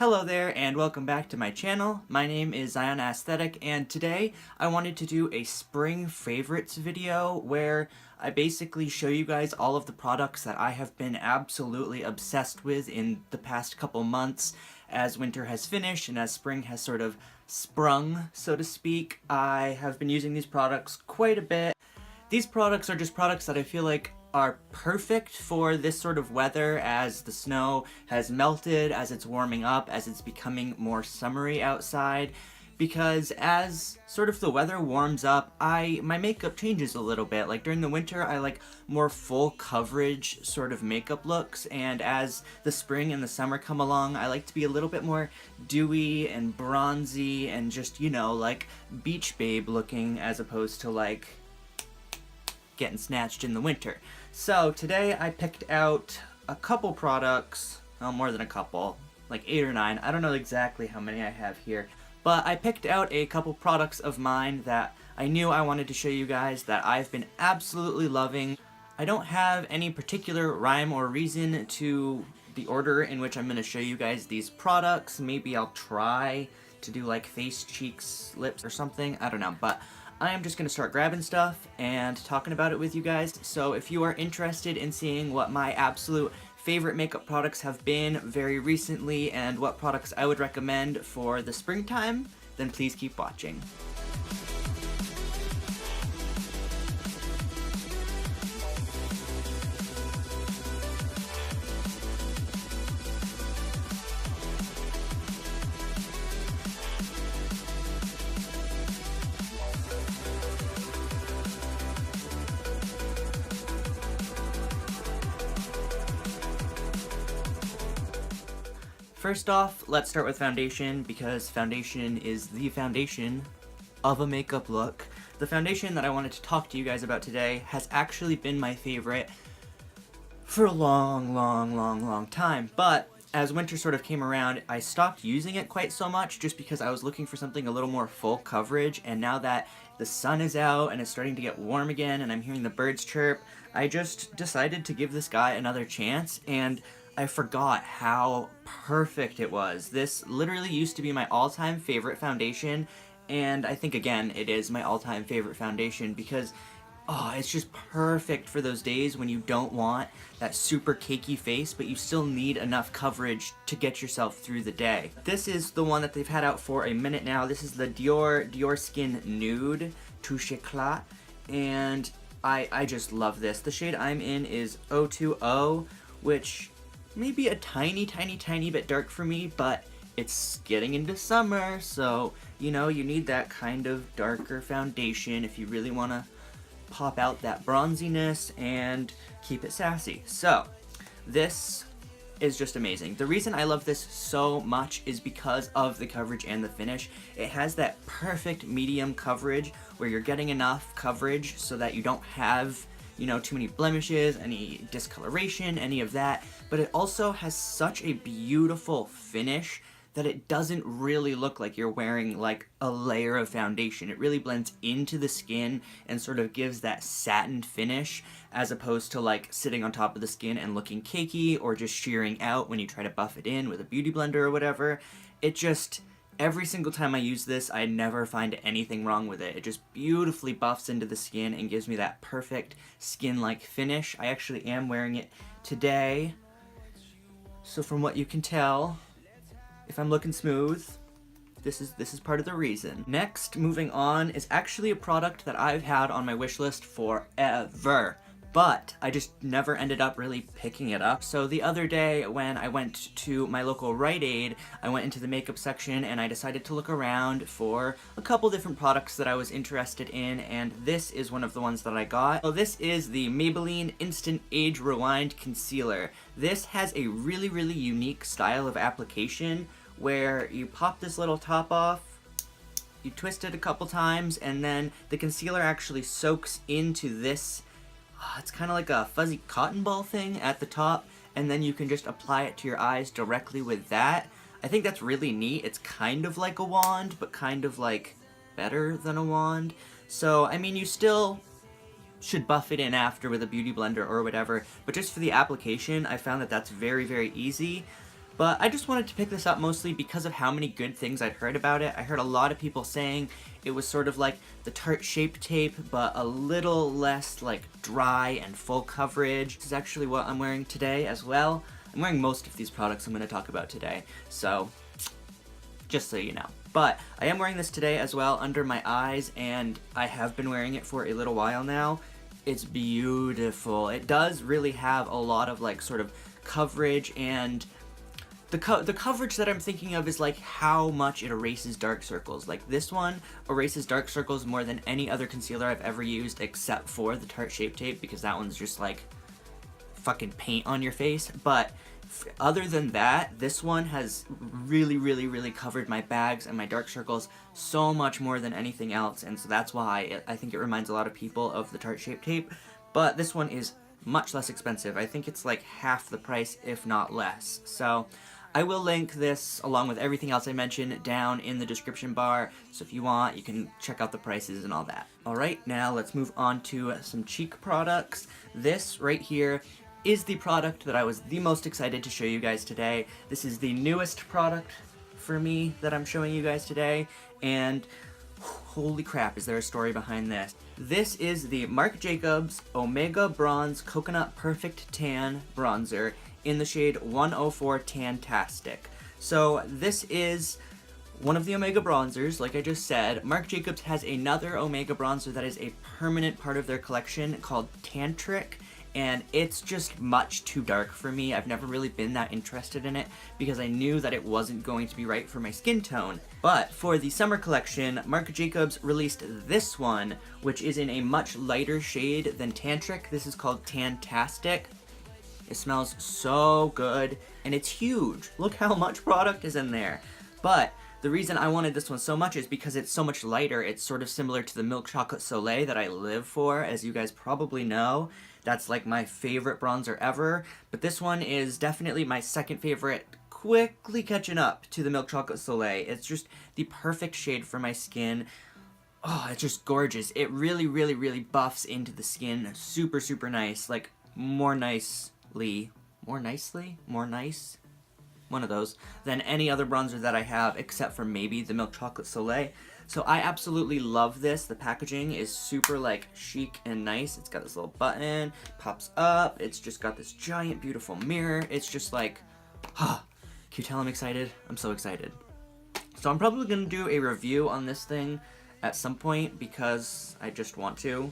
Hello there and welcome back to my channel. My name is Zzionaesthetic and today I wanted to do a spring favorites video where I basically show you guys all of the products that I have been absolutely obsessed with in the past couple months as winter has finished and as spring has sort of sprung, so to speak. I have been using these products quite a bit. These products are just products that I feel like are perfect for this sort of weather as the snow has melted, as it's warming up, as it's becoming more summery outside. Because as sort of the weather warms up, my makeup changes a little bit. Like during the winter, I like more full coverage sort of makeup looks, and as the spring and the summer come along, I like to be a little bit more dewy and bronzy and just, you know, like beach babe looking as opposed to like getting snatched in the winter. So today I picked out a couple products, well, more than a couple, like 8 or 9, I don't know exactly how many I have here, but I picked out a couple products of mine that I knew I wanted to show you guys that I've been absolutely loving. I don't have any particular rhyme or reason to the order in which I'm going to show you guys these products. Maybe I'll try to do like face, cheeks, lips or something, I don't know, but I am just going to start grabbing stuff and talking about it with you guys. So if you are interested in seeing what my absolute favorite makeup products have been very recently and what products I would recommend for the springtime, then please keep watching. First off, let's start with foundation, because foundation is the foundation of a makeup look. The foundation that I wanted to talk to you guys about today has actually been my favorite for a long time, but as winter sort of came around, I stopped using it quite so much just because I was looking for something a little more full coverage, and now that the sun is out and it's starting to get warm again and I'm hearing the birds chirp, I just decided to give this guy another chance, and I forgot how perfect it was. This literally used to be my all-time favorite foundation, and I think, again, it is my all-time favorite foundation because, oh, it's just perfect for those days when you don't want that super cakey face, but you still need enough coverage to get yourself through the day. This is the one that they've had out for a minute now. This is the Dior Skin Nude Touche Éclat, and I just love this. The shade I'm in is 020, which maybe a tiny bit dark for me, but it's getting into summer, so, you know, you need that kind of darker foundation if you really want to pop out that bronziness and keep it sassy. So, this is just amazing. The reason I love this so much is because of the coverage and the finish. It has that perfect medium coverage where you're getting enough coverage so that you don't have, you know, too many blemishes, any discoloration, any of that, but it also has such a beautiful finish that it doesn't really look like you're wearing like a layer of foundation. It really blends into the skin and sort of gives that satin finish as opposed to like sitting on top of the skin and looking cakey or just shearing out when you try to buff it in with a beauty blender or whatever. It just, every single time I use this, I never find anything wrong with it. It just beautifully buffs into the skin and gives me that perfect skin-like finish. I actually am wearing it today, so from what you can tell, if I'm looking smooth, this is part of the reason. Next, moving on, is actually a product that I've had on my wish list forever, but I just never ended up really picking it up. So the other day when I went to my local Rite Aid, I went into the makeup section and I decided to look around for a couple different products that I was interested in, and this is one of the ones that I got. So this is the Maybelline Instant Age Rewind Concealer. This has a really unique style of application where you pop this little top off, you twist it a couple times, and then the concealer actually soaks into this, it's kind of like a fuzzy cotton ball thing at the top, and then you can just apply it to your eyes directly with that. I think that's really neat. It's kind of like a wand, but kind of like better than a wand. So, I mean, you still should buff it in after with a beauty blender or whatever, but just for the application, I found that that's very easy. But I just wanted to pick this up mostly because of how many good things I'd heard about it. I heard a lot of people saying it was sort of like the Tarte Shape Tape, but a little less like dry and full coverage. This is actually what I'm wearing today as well. I'm wearing most of these products I'm going to talk about today, so just so you know. But I am wearing this today as well under my eyes, and I have been wearing it for a little while now. It's beautiful. It does really have a lot of like sort of coverage, and the coverage that I'm thinking of is like how much it erases dark circles. Like this one erases dark circles more than any other concealer I've ever used except for the Tarte Shape Tape, because that one's just like fucking paint on your face. But other than that, this one has really covered my bags and my dark circles so much more than anything else, and so that's why I think it reminds a lot of people of the Tarte Shape Tape. But this one is much less expensive. I think it's like half the price, if not less. So I will link this, along with everything else I mentioned, down in the description bar, so if you want, you can check out the prices and all that. Alright, now let's move on to some cheek products. This right here is the product that I was the most excited to show you guys today. This is the newest product for me that I'm showing you guys today, and holy crap, is there a story behind this. This is the Marc Jacobs Omega Bronze Coconut Perfect Tan Bronzer in the shade 104 Tantastic. So this is one of the Omega bronzers, like I just said. Marc Jacobs has another Omega bronzer that is a permanent part of their collection called Tantric, and it's just much too dark for me. I've never really been that interested in it because I knew that it wasn't going to be right for my skin tone. But for the summer collection, Marc Jacobs released this one, which is in a much lighter shade than Tantric. This is called Tantastic. It smells so good, and it's huge. Look how much product is in there. But the reason I wanted this one so much is because it's so much lighter. It's sort of similar to the Milk Chocolate Soleil that I live for, as you guys probably know. That's like my favorite bronzer ever, but this one is definitely my second favorite, quickly catching up to the Milk Chocolate Soleil. It's just the perfect shade for my skin. Oh, it's just gorgeous. It really buffs into the skin super nice, like more nice, one of those, than any other bronzer that I have, except for maybe the Milk Chocolate Soleil. So I absolutely love this. The packaging is super like chic and nice. It's got this little button, pops up, it's just got this giant beautiful mirror. It's just like, can you tell I'm excited? I'm so excited. So I'm probably gonna do a review on this thing at some point because I just want to.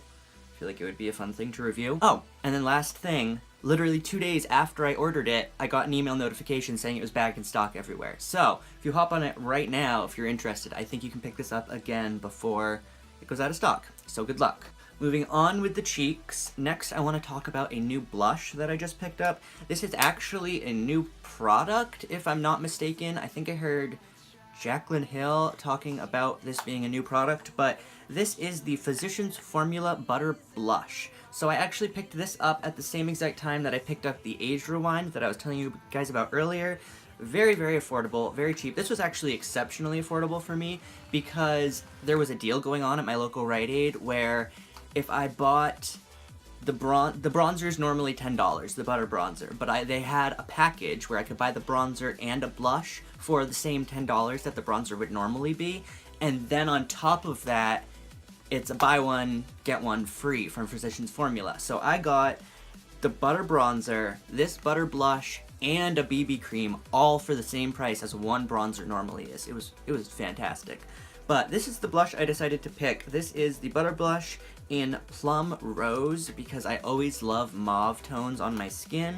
I feel like it would be a fun thing to review. Oh, and then last thing, literally 2 days after I ordered it, I got an email notification saying it was back in stock everywhere. So, if you hop on it right now, if you're interested, I think you can pick this up again before it goes out of stock. So good luck. Moving on with the cheeks, next I want to talk about a new blush that I just picked up. This is actually a new product, if I'm not mistaken. I think I heard Jaclyn Hill talking about this being a new product, but this is the Physicians Formula Butter Blush. So I actually picked this up at the same exact time that I picked up the Age Rewind that I was telling you guys about earlier. Very affordable, very cheap. This was actually exceptionally affordable for me because there was a deal going on at my local Rite Aid where if I bought the bronzer is normally $10, the butter bronzer, but they had a package where I could buy the bronzer and a blush for the same $10 that the bronzer would normally be, and then on top of that, it's a buy one, get one free from Physicians Formula. So I got the butter bronzer, this butter blush, and a BB cream, all for the same price as one bronzer normally is. It was fantastic. But this is the blush I decided to pick. This is the butter blush in Plum Rose because I always love mauve tones on my skin,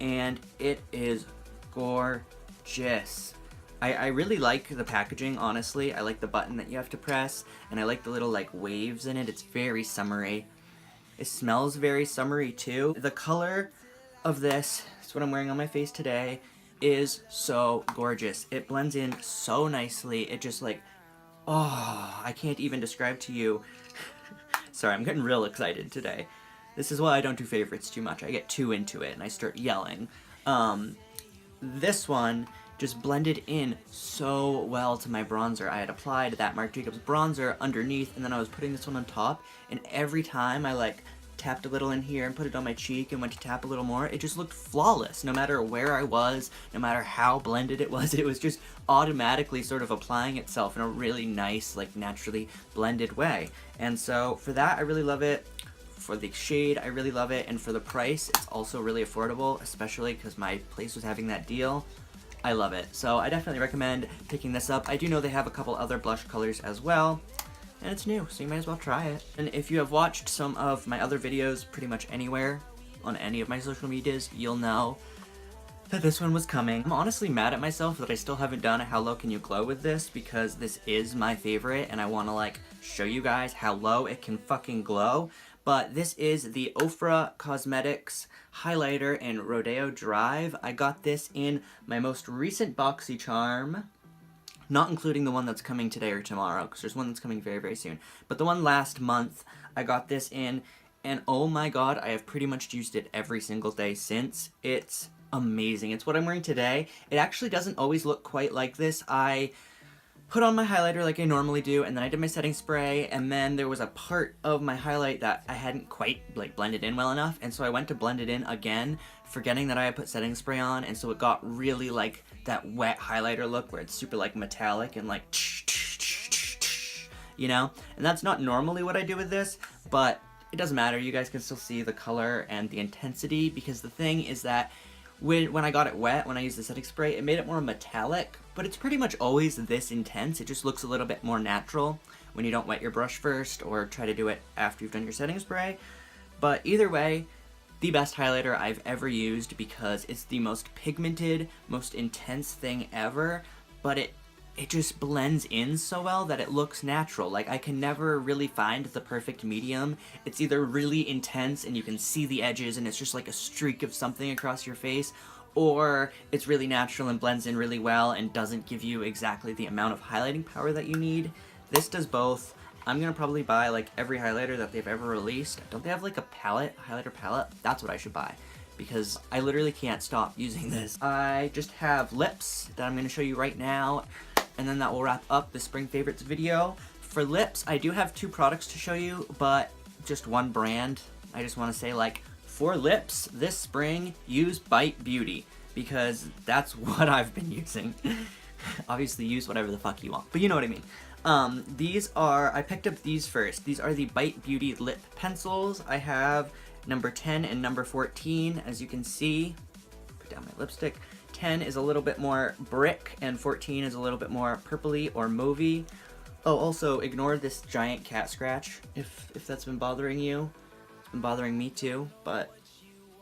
and it is gorgeous. I really like the packaging, honestly. I like the button that you have to press, and I like the little like waves in it. It's very summery. It smells very summery too. The color of this, it's what I'm wearing on my face today, is so gorgeous. It blends in so nicely. It just like, oh, I can't even describe to you. Sorry, I'm getting real excited today. This is why I don't do favorites too much. I get too into it and I start yelling. This one just blended in so well to my bronzer. I had applied that Marc Jacobs bronzer underneath, and then I was putting this one on top, and every time I like tapped a little in here and put it on my cheek and went to tap a little more, it just looked flawless. No matter where I was, no matter how blended it was just automatically sort of applying itself in a really nice, like naturally blended way. And so for that, I really love it. For the shade, I really love it. And for the price, it's also really affordable, especially because my place was having that deal. I love it. So I definitely recommend picking this up. I do know they have a couple other blush colors as well. And it's new, so you might as well try it. And if you have watched some of my other videos pretty much anywhere on any of my social medias, you'll know that this one was coming. I'm honestly mad at myself that I still haven't done a How Low Can You Glow with this, because this is my favorite and I want to like show you guys how low it can fucking glow. But this is the Ofra Cosmetics highlighter in Rodeo Drive. I got this in my most recent BoxyCharm. Not including the one that's coming today or tomorrow, because there's one that's coming very, very soon. But the one last month, I got this in, and oh my god, I have pretty much used it every single day since. It's amazing. It's what I'm wearing today. It actually doesn't always look quite like this. I put on my highlighter like I normally do, and then I did my setting spray, and then there was a part of my highlight that I hadn't quite like blended in well enough, and so I went to blend it in again, forgetting that I had put setting spray on, and so it got really like that wet highlighter look where it's super like metallic and like you know? And that's not normally what I do with this, but it doesn't matter. You guys can still see the color and the intensity, because the thing is that when I got it wet, when I used the setting spray, it made it more metallic, but it's pretty much always this intense. It just looks a little bit more natural when you don't wet your brush first or try to do it after you've done your setting spray. But either way, the best highlighter I've ever used, because it's the most pigmented, most intense thing ever, but it just blends in so well that it looks natural. Like, I can never really find the perfect medium. It's either really intense and you can see the edges and it's just like a streak of something across your face, or it's really natural and blends in really well and doesn't give you exactly the amount of highlighting power that you need. This does both. I'm gonna probably buy like every highlighter that they've ever released. Don't they have like a palette, highlighter palette? That's what I should buy, because I literally can't stop using this. I just have lips that I'm gonna show you right now, and then that will wrap up the Spring Favorites video. For lips, I do have two products to show you, but just one brand. I just want to say, like, for lips this spring, use Bite Beauty, because that's what I've been using. Obviously, use whatever the fuck you want, but you know what I mean. I picked up these first. These are the Bite Beauty lip pencils. I have number 10 and number 14, as you can see. Put down my lipstick. 10 is a little bit more brick, and 14 is a little bit more purpley or mauvey. Oh, also, ignore this giant cat scratch, if that's been bothering you. It's been bothering me too, but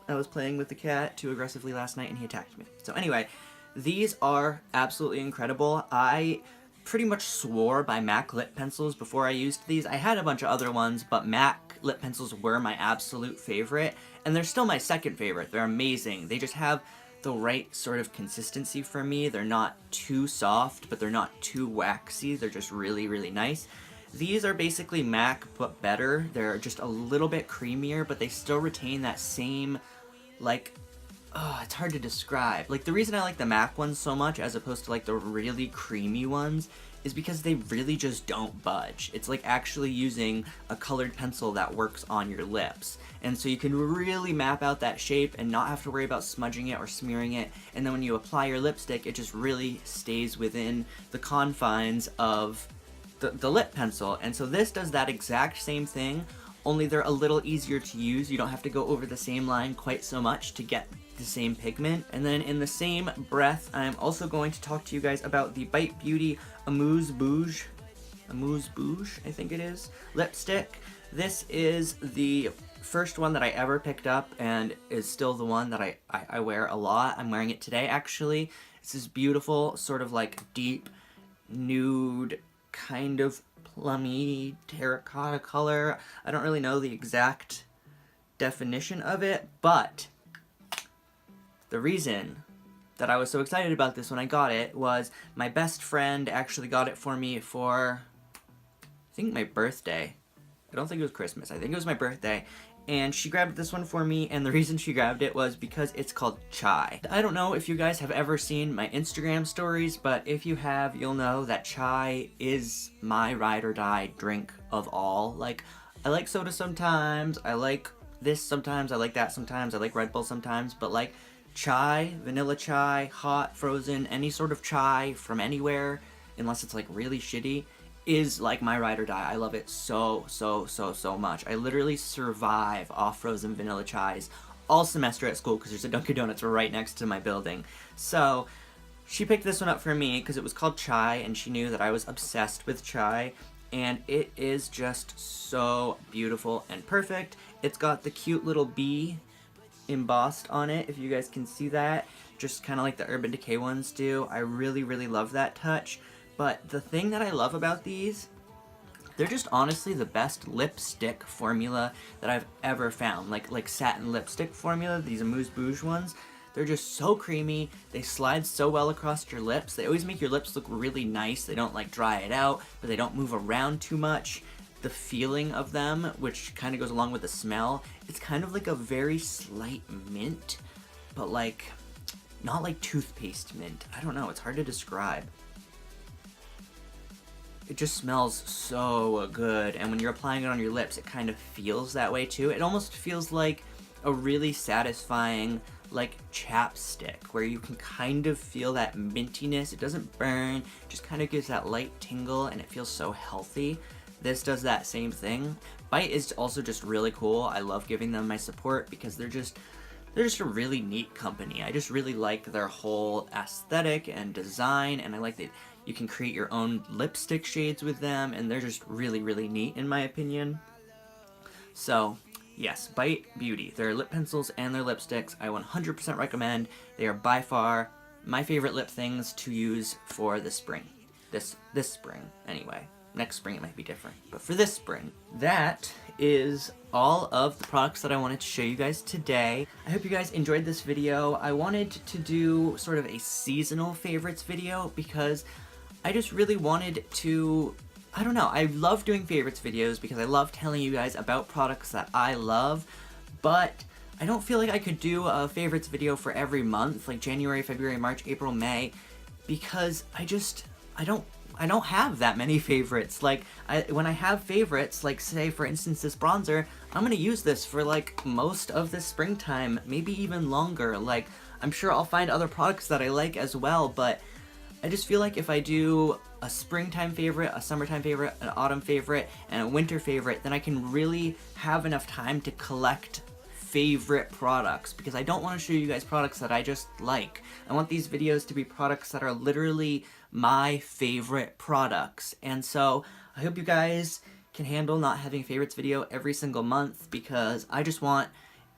I was playing with the cat too aggressively last night and he attacked me. So anyway, these are absolutely incredible. I pretty much swore by MAC lip pencils before I used these. I had a bunch of other ones, but MAC lip pencils were my absolute favorite, and they're still my second favorite. They're amazing. They just have the right sort of consistency for me. They're not too soft, but they're not too waxy. They're just really, really nice. These are basically MAC, but better. They're just a little bit creamier, but they still retain that same, like, it's hard to describe. Like, the reason I like the MAC ones so much as opposed to like the really creamy ones is because they really just don't budge. It's like actually using a colored pencil that works on your lips. And so you can really map out that shape and not have to worry about smudging it or smearing it. And then when you apply your lipstick, it just really stays within the confines of the lip pencil. And so this does that exact same thing, only they're a little easier to use. You don't have to go over the same line quite so much to get the same pigment. And then in the same breath, I'm also going to talk to you guys about the Bite Beauty Amuse Bouche, I think it is, lipstick. This is the first one that I ever picked up and is still the one that I wear a lot. I'm wearing it today, actually. It's this beautiful, sort of like deep, nude, kind of plummy terracotta color. I don't really know the exact definition of it, but the reason that I was so excited about this when I got it was my best friend actually got it for me for, I think, my birthday. I don't think it was Christmas. I think it was my birthday. And she grabbed this one for me, and the reason she grabbed it was because it's called chai. I don't know if you guys have ever seen my Instagram stories, but if you have, you'll know that chai is my ride or die drink of all. Like, I like soda sometimes, I like this sometimes, I like that sometimes, I like Red Bull sometimes, but like chai, vanilla chai, hot, frozen, any sort of chai from anywhere, unless it's like really shitty, is like my ride or die. I love it so much. I literally survive off frozen vanilla chais all semester at school because there's a Dunkin' Donuts right next to my building. So she picked this one up for me because it was called chai, and she knew that I was obsessed with chai, and it is just so beautiful and perfect. It's got the cute little bee embossed on it, if you guys can see that, just kind of like the Urban Decay ones do. I really love that touch. But the thing that I love about these, they're just honestly the best lipstick formula that I've ever found. Like satin lipstick formula, these amuse-bouche ones. They're just so creamy. They slide so well across your lips. They always make your lips look really nice. They don't like dry it out, but they don't move around too much. The feeling of them, which kind of goes along with the smell, it's kind of like a very slight mint, but like not like toothpaste mint. I don't know, it's hard to describe. It just smells so good, and when you're applying it on your lips, it kind of feels that way too. It almost feels like a really satisfying like chapstick, where you can kind of feel that mintiness. It doesn't burn, just kind of gives that light tingle, and it feels so healthy. This does that same thing. Bite is also just really cool. I love giving them my support because they're just a really neat company. I just really like their whole aesthetic and design, and I like that you can create your own lipstick shades with them, and they're just really neat in my opinion. So yes, Bite Beauty. Their lip pencils and their lipsticks I 100% recommend. They are by far my favorite lip things to use for the spring. This spring, anyway. Next spring it might be different, but for this spring. That is all of the products that I wanted to show you guys today. I hope you guys enjoyed this video. I wanted to do sort of a seasonal favorites video because I just really wanted to, I don't know, I love doing favorites videos because I love telling you guys about products that I love, but I don't feel like I could do a favorites video for every month, like January, February, March, April, May, because I don't have that many favorites. Like, when I have favorites, like say for instance this bronzer, I'm gonna use this for like most of the springtime, maybe even longer. Like, I'm sure I'll find other products that I like as well, but I just feel like if I do a springtime favorite, a summertime favorite, an autumn favorite, and a winter favorite, then I can really have enough time to collect favorite products, because I don't want to show you guys products that I just like. I want these videos to be products that are literally my favorite products. And so I hope you guys can handle not having a favorites video every single month, because I just want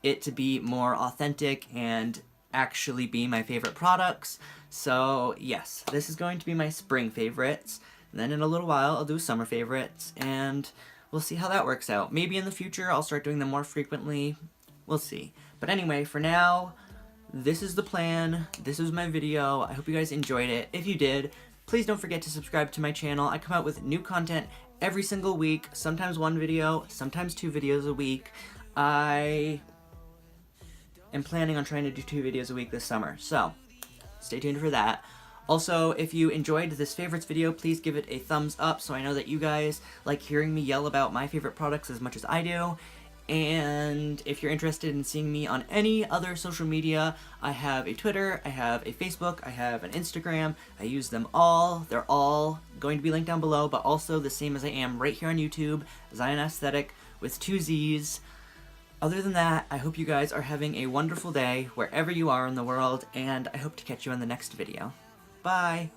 it to be more authentic and actually be my favorite products. So yes, this is going to be my spring favorites, and then in a little while I'll do summer favorites, and we'll see how that works out. Maybe in the future I'll start doing them more frequently. We'll see. But anyway, for now, this is the plan. This was my video. I hope you guys enjoyed it. If you did, please don't forget to subscribe to my channel. I come out with new content every single week, sometimes one video, sometimes 2 videos a week. I am planning on trying to do 2 videos a week this summer, so stay tuned for that. Also, if you enjoyed this favorites video, please give it a thumbs up so I know that you guys like hearing me yell about my favorite products as much as I do. And if you're interested in seeing me on any other social media, I have a Twitter, I have a Facebook, I have an Instagram. I use them all. They're all going to be linked down below, but also the same as I am right here on YouTube, Zzionaesthetic with 2 Z's. Other than that, I hope you guys are having a wonderful day wherever you are in the world, and I hope to catch you in the next video. Bye!